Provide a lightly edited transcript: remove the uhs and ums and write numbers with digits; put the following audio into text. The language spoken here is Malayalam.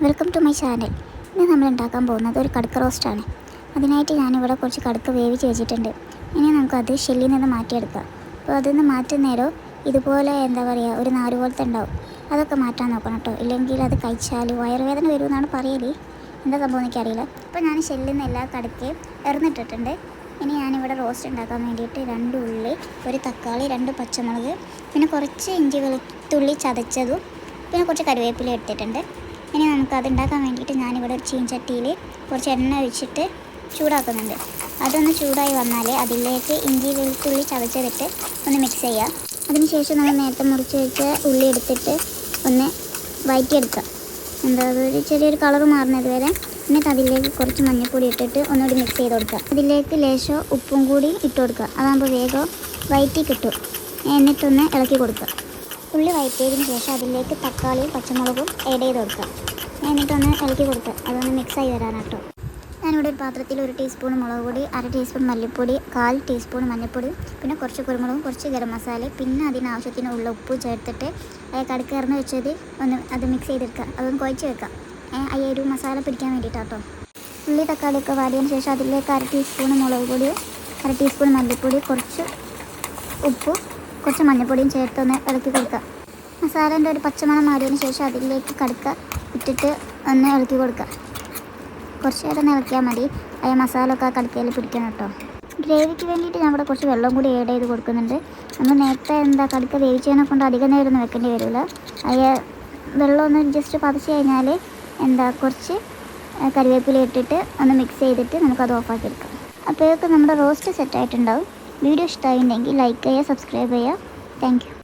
Welcome to my channel. ഇന്ന് നമ്മൾ ഉണ്ടാക്കാൻ പോകുന്നത് ഒരു കടുക്ക റോസ്റ്റാണ്. അതിനായിട്ട് ഞാനിവിടെ കുറച്ച് കടുക്ക വേവിച്ച് വെച്ചിട്ടുണ്ട്. ഇനി നമുക്കത് ഷെല്ലിൽ നിന്ന് മാറ്റിയെടുക്കാം. അപ്പോൾ അതിന്ന് മാറ്റുന്നേരം ഇതുപോലെ ഒരു നാര് പോലത്തെ ഉണ്ടാവും. അതൊക്കെ മാറ്റാൻ നോക്കണം കേട്ടോ, ഇല്ലെങ്കിൽ അത് കഴിച്ചാൽ വയറുവേദന വരുമെന്നാണ് പറയൽ. എന്താ സംഭവം എനിക്കറിയില്ല. അപ്പോൾ ഞാൻ ഷെല്ലിൽ നിന്ന് എല്ലാ കടുക്കയും എറിഞ്ഞിട്ടിട്ടുണ്ട്. ഇനി ഞാനിവിടെ റോസ്റ്റ് ഉണ്ടാക്കാൻ വേണ്ടിയിട്ട് 2 ഉള്ളി, ഒരു തക്കാളി, 2 പച്ചമുളക്, പിന്നെ കുറച്ച് ഇഞ്ചി വെളുത്തുള്ളി ചതച്ചതും, പിന്നെ കുറച്ച് കറിവേപ്പില എടുത്തിട്ടുണ്ട്. ഇനി നമുക്കത് ഉണ്ടാക്കാൻ വേണ്ടിയിട്ട് ഞാനിവിടെ ഒരു ചീനച്ചട്ടിയിൽ കുറച്ച് എണ്ണ ഒഴിച്ചിട്ട് ചൂടാക്കുന്നുണ്ട്. അതൊന്ന് ചൂടായി വന്നാൽ അതിലേക്ക് ഇഞ്ചി വെളുത്തുള്ളി ചതച്ചതിട്ട് ഒന്ന് മിക്സ് ചെയ്യുക. അതിനുശേഷം നമ്മൾ നേരത്തെ മുറിച്ച് വെച്ച ഉള്ളി എടുത്തിട്ട് ഒന്ന് വഴറ്റിയെടുക്കുക. അതൊരു ചെറിയൊരു കളർ മാറുന്നത് വരെ. എന്നിട്ട് അതിലേക്ക് കുറച്ച് മഞ്ഞൾപ്പൊടി ഇട്ടിട്ട് ഒന്നുകൂടി മിക്സ് ചെയ്ത് കൊടുക്കുക. അതിലേക്ക് ലേശം ഉപ്പും കൂടി ഇട്ട് കൊടുക്കുക. അതാകുമ്പോൾ വേഗം വഴറ്റി കിട്ടും. എന്നിട്ടൊന്ന് ഇളക്കി കൊടുക്കുക. ഉള്ളി വഴറ്റിയതിന് ശേഷം അതിലേക്ക് തക്കാളിയും പച്ചമുളകും ആഡ് ചെയ്ത് കൊടുക്കുക. എന്നിട്ടൊന്ന് ഇളക്കി കൊടുക്കുക. അതൊന്ന് മിക്സായി വരാനാട്ടോ. ഞാനിവിടെ ഒരു പാത്രത്തിൽ 1 ടീസ്പൂൺ മുളക് പൊടി, 1/2 ടീസ്പൂൺ മല്ലിപ്പൊടി, 1/4 ടീസ്പൂൺ മഞ്ഞൾപ്പൊടി, പിന്നെ കുറച്ച് കുരുമുളകും കുറച്ച് ഗരം മസാല, പിന്നെ അതിനാവശ്യത്തിനുള്ള ഉപ്പ് ചേർത്തിട്ട് കടുക്ക ഇറന്ന് വെച്ചത് അത് മിക്സ് ചെയ്തെടുക്കുക. അതൊന്ന് കുഴച്ച് വെക്കുക. ഒരു മസാല പിടിക്കാൻ വേണ്ടിയിട്ടാട്ടോ. ഉള്ളി തക്കാളിയൊക്കെ വാടിയതിന് ശേഷം അതിലേക്ക് 1/2 ടീസ്പൂൺ മുളക് പൊടിയും 1/2 ടീസ്പൂൺ മല്ലിപ്പൊടി, കുറച്ച് ഉപ്പും കുറച്ച് മഞ്ഞൾപ്പൊടിയും ചേർത്തൊന്ന് ഇളക്കി കൊടുക്കുക. മസാലേൻ്റെ ഒരു പച്ചമണം മാറിയതിന് ശേഷം അതിലേക്ക് കടുക്ക ഇട്ടിട്ട് ഒന്ന് ഇളക്കി കൊടുക്കുക. കുറച്ച് നേരം ഇളക്കിയാൽ മതി. മസാല ഒക്കെ കടുക്കയിൽ പിടിക്കണം കേട്ടോ. ഗ്രേവിക്ക് വേണ്ടിയിട്ട് ഞാൻ ഇവിടെ കുറച്ച് വെള്ളം കൂടി ആഡ് ചെയ്ത് കൊടുക്കുന്നുണ്ട്. നമ്മൾ നേരത്തെ കടുക്ക വേവിച്ചതിനെ കൊണ്ട് അധികം നേരം ഒന്നും വെക്കേണ്ടി വരില്ല. വെള്ളം ഒന്ന് ജസ്റ്റ് പതച്ച് കഴിഞ്ഞാൽ കുറച്ച് കറിവേപ്പില ഇട്ടിട്ട് ഒന്ന് മിക്സ് ചെയ്തിട്ട് നമുക്കത് ഓഫാക്കി എടുക്കാം. അപ്പോഴേക്കും നമ്മുടെ റോസ്റ്റ് സെറ്റായിട്ടുണ്ടാവും. വീഡിയോ ഇഷ്ടമായിട്ടുണ്ടെങ്കിൽ ലൈക്ക് ചെയ്യുക, സബ്സ്ക്രൈബ് ചെയ്യുക. Thank you.